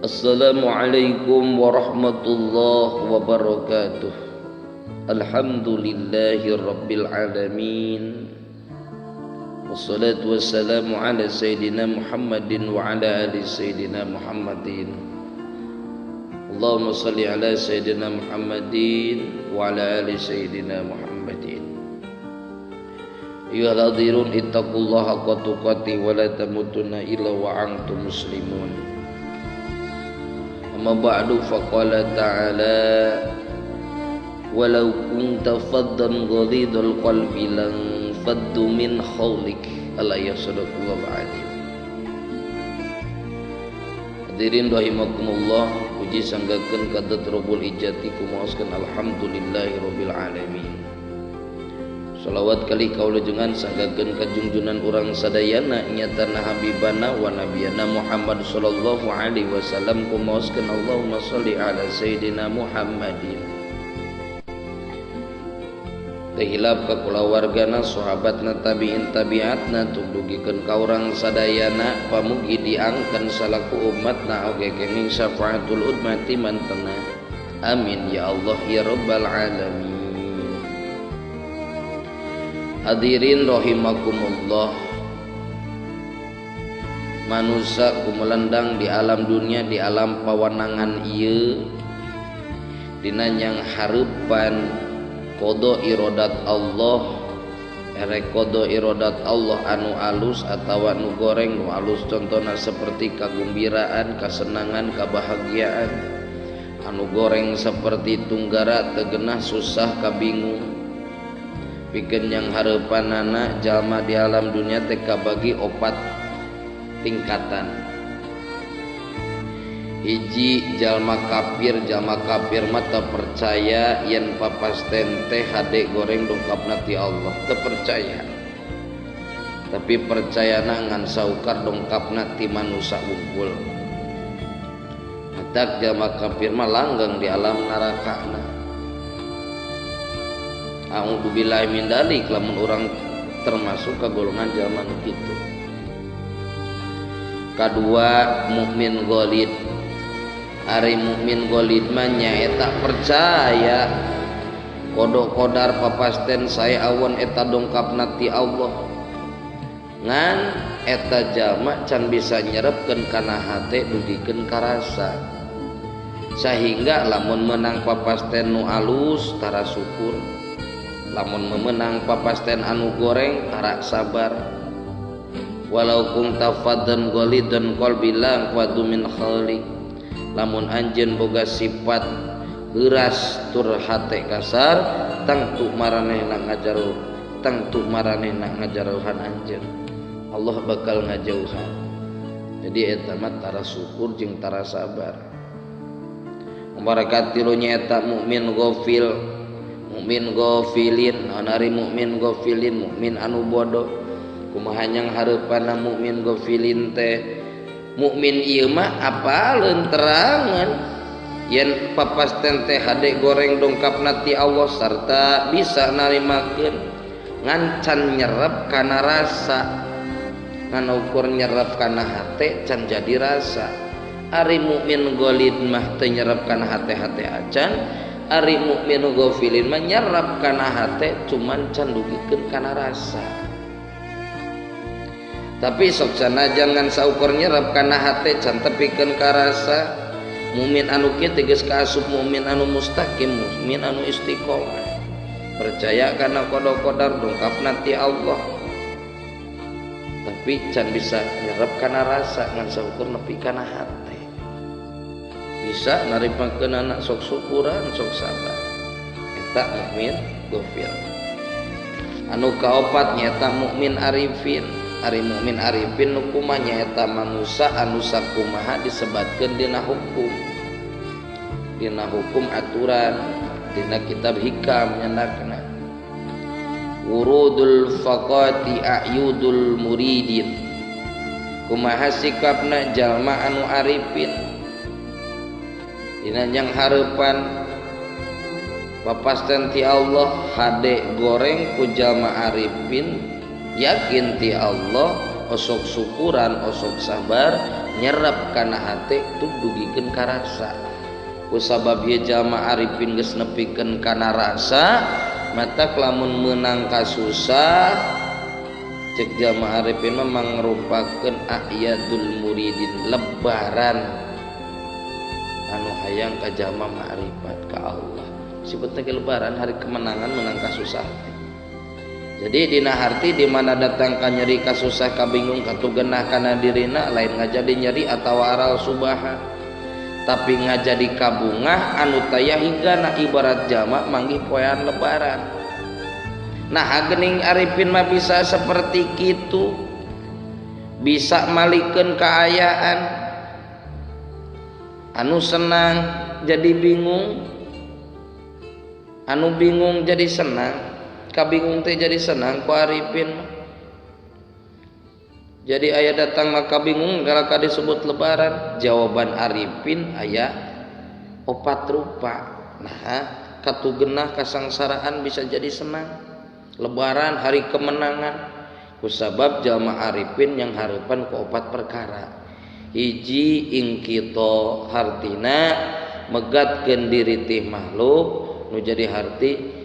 Assalamualaikum warahmatullahi wabarakatuh. Alhamdulillahi rabbil alamin. Wassalatu wassalamu ala sayyidina Muhammadin wa ala ali sayyidina Muhammadin. Allahumma salli ala sayyidina Muhammadin wa ala ali sayyidina Muhammadin. Ayyuhal hadirun ittaqullaha haqqa tuqatih wa la tamutunna illa wa antum muslimun. Amma ba'du faqala ta'ala walau kunta faddan ghalidul qalbi lan faddu min hawlik. Al-ayat sadaqallahu alaihi. Hadirin rahimakumullah, puji sanggakeun kadat Rabbul Izzati kumaoskeun alhamdulillahi rabbil alamin. Salawat kali kaula jengan sanggakeun ka junjunan urang sadayana nyatana habibana wa nabiyana Muhammad sallallahu alaihi wasallam kumaoskeun Allahumma sholli ala sayyidina Muhammadin. Tehilap ka kulawargana sahabatna tabi'in tabi'atna tugdugikeun ka urang sadayana pamugi diangkeun salaku umatna oge kenging syafaatul ummati mantena. Amin ya Allah ya rabbal alamin. Hadirin rahimakumullah, manusia kumelendang di alam dunia, di alam pawanangan ieu dina nyang hareupan kodo irodat Allah, kodo irodat Allah anu alus atawa anu goreng. Nu alus contohna seperti kagembiraan, kasenangan, kabahagiaan. Anu goreng seperti tunggara, tegenah, susah, kabingung. Pikeun yang hareupanana jalma di alam dunia teh kabagi 4 tingkatan. Hiji jalma kafir mah teu percaya yen papasten teh hade goreng dongkapna ti Allah, teu percaya. Tapi percayana ngan saukar dongkapna ti manusia unggul. Matak jalma kafir mah langgeng di alam narakana. A'udzubillahi min dzalik, lamun urang termasuk ke golongan jalma nu kitu. Kadua mukmin ghalid. Ari mukmin ghalid mah nyaeta percaya kodok kodar papasten saya awan eta dongkapna ti Allah. Ngan eta jalma can bisa nyerepkeun kana hate dudikeun ka rasa. Sehingga lamun menang papasten nu alus tara syukur. Lamun memenang papasten anu goreng tara sabar. Walau kunta faddan ghalidan qalbi la faddu min khalik. Lamun anjeun boga sifat heuras tur hate kasar, tangtu maranehna ngajareuhan anjeun. Allah bakal ngajauhan. Jadi eta mah tara syukur jeung tara sabar. Mubarak tilunya eta mukmin ghafil. Mukmin ghafilin, ari mukmin ghafilin, mukmin anu bodoh. Kumaha nyang hareupanna mukmin ghafilin teh? Mukmin ieu mah apaleun terangan yen papasten teh hade goreng dongkapna ti Allah sarta bisa narimakeun ngan can nyerep kana rasa. Ngan ukur nyerep kana hate can jadi rasa. Ari mukmin ghalid mah teu nyerep kana hate-hate acan. Ari mukmin ghafilin mah nyerap kana hate cuman can dugikeun kana rasa. Tapi sok sanajan ngan saukur nyerap kana hate can tepikeun ka rasa. Mukmin anu kieu geus kaasup mukmin anu mustaqim, mukmin anu istiqomah. Percaya kana qada-qadar dongkapna ti Allah. Tapi can bisa nyerap kana rasa ngan saukur nepi kana hate. Bisa naripakeun anak sok syukuran sok sabar. Eta mukmin ghafil. Anu kaopat nyaeta mukmin arifin. Ari mukmin arifin nu kumaha nyaeta manusia anu sakumaha disebatkeun dina hukum. Dina hukum aturan, dina kitab hikam nyandakna. Wurudul faqati a'yudul muridin. Kumaha sikapna jalma anu arifin. Dina yang hareupan papasten ti Allah hade goreng ku jalma arifin yakin ti Allah osok syukuran osok sabar nyerap kana hate tug dugikeun ka rasa. Kusabab ieu jalma arifin geus nepikeun kana rasa mata lamun meunang ka susah cek jalma arifin mah mangrupakeun ayadul muridin lebaran anu hayang ka jalma ma'rifat ka Allah. Sibutna ge lebaran hari kemenangan menang ka susah. Jadi dina harti di mana datang ka nyeri ka susah ka bingung ka tugenah kana dirina lain ngajadi nyeri atawa aral subaha tapi ngajadi kabungah anu taya hingga ibarat jama manggih poean lebaran. Nah geuning arifin mah bisa seperti kitu, bisa malikeun kaayaan anu senang jadi bingung, anu bingung jadi senang, kabingung teh jadi senang ku arifin mah. Jadi aya datang maka bingung galaka disebut lebaran. Jawaban arifin aya 4 rupa. Nah, katugenah kasangsaraan bisa jadi senang. Lebaran hari kemenangan. Kusabab jalma arifin yang hareupan ku 4 perkara. Hiji ingkito hartina megatkeun diri ti makhluk nu jadi harti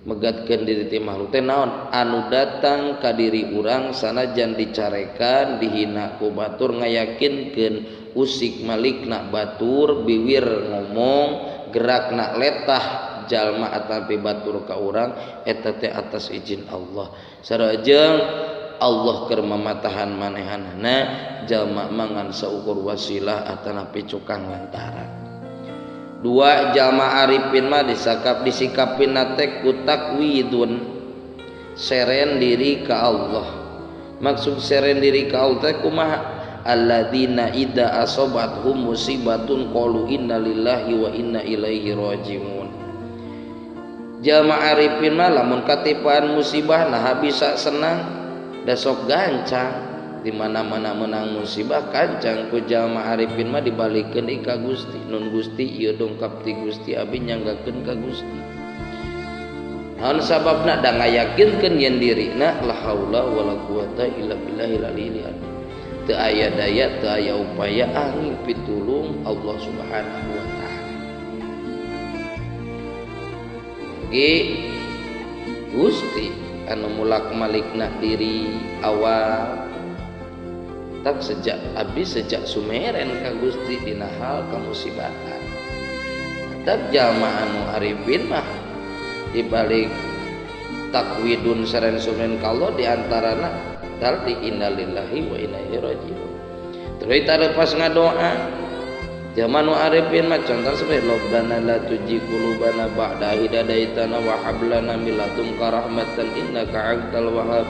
megatkeun diri ti makhluk teh naon anu datang ka diri urang sanajan dicarekan dihina ku batur ngayakinkeun usik malikna batur biwir ngomong gerakna letah jalma atapi batur ka urang eta teh atas izin Allah sareng Allah keur mamatahan manehanana jalma mangan saukur wasilah atanapi cukang lantaran. 2 jalma arifin mah disikapin nate ku takwidun seren diri ka Allah. Maksud seren diri ka Allah teh kumaha? Alladzina idza asabathum musibatun qalu inna lillahi wa inna ilaihi rajiun. Jalma arifin mah lamun katipaan musibah nah bisa senang da sok gancang. Di mana-mana menang musibah kancang ku jalma arifin mah dibalikeun ka Gusti nun Gusti ieu dongkap ti Gusti abi nyanggakeun ka Gusti. Naon sababna da ngayakinkeun yen dirina la haula wala quwata illa billahil aliyil azim. Teu aya daya teu aya upaya angin pitulung Allah Subhanahu wa taala. Ge Gusti anu mulak malikna diri awal tak sejak abdi sejak sumeren ka Gusti dina hal kamusibatan. Tak jalma anu arifin mah dibalik takwidun seren sumeren ka Allah diantarana daldi innalillahi wa inna ilaihi rajiun. Terus tarepas ngadoa jalma anu arifin mah contoh seperti Rabbana la tujigh qulubana ba'da idh hadaitana wa hab lana min ladunka rahmatan innaka antal wahhab.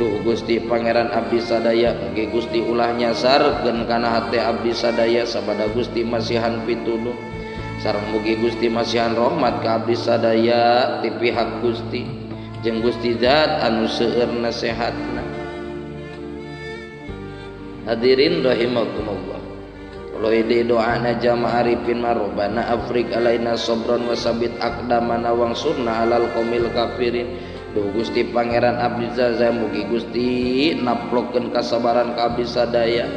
Duh Gusti Pangeran abdi sadaya mugi Gusti ulah nyasarkeun kana hate abdi sadaya sabada Gusti masihan pitulung sareng mugi Gusti masihan rahmat ka abdi sadaya ti pihak Gusti jeung Gusti zat anu seueur nasehatna. Hadirin rahimakumullah. Kalau ide doana jamaah arifin mah Rabbana afrik alaina sabran wa sabit aqdamana wangsurna alal qaumil kafirin. Duh Gusti Pangeran abdi sadaya mugi Gusti naplokeun kasabaran ka abdi sadaya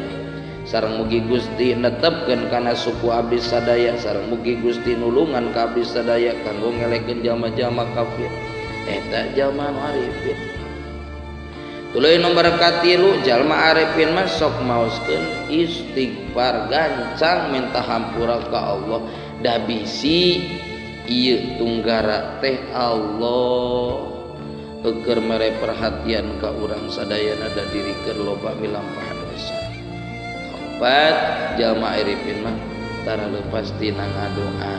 sareng mugi Gusti netepkeun kana suku abdi sadaya sareng mugi Gusti nulungan ka abdi sadaya kanggo ngelekeun jalma-jalma kafir eta jalma arifin. Tuluy nomor katilu jalma arifin mah sok maoskeun istighfar gancang minta hampura ka Allah da bisi ieu tunggara teh Allah eger mere perhatian ka urang sadayana da dirikeun loba milampah dosa. 4 jalma arifin mah tara leupas tina ngadoa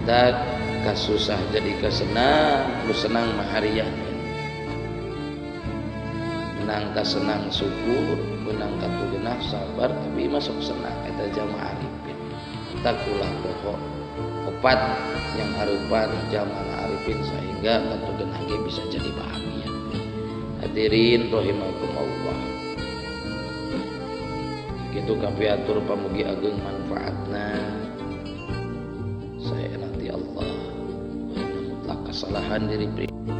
tak kasusah jadi kasenang nu senang mah harian menang kasenang syukur menang katugenah sabar tapi masuk senang eta jalma arifin takulah pokok 4 yang harupan jalma arifin sehingga katugenah ge bisa jadi bahagia. Hadirin rahimakumullah. Kitu kapiatur pamugi ageng manfaatna. Saya nanti Allah mutlak kesalahan diri pribadi.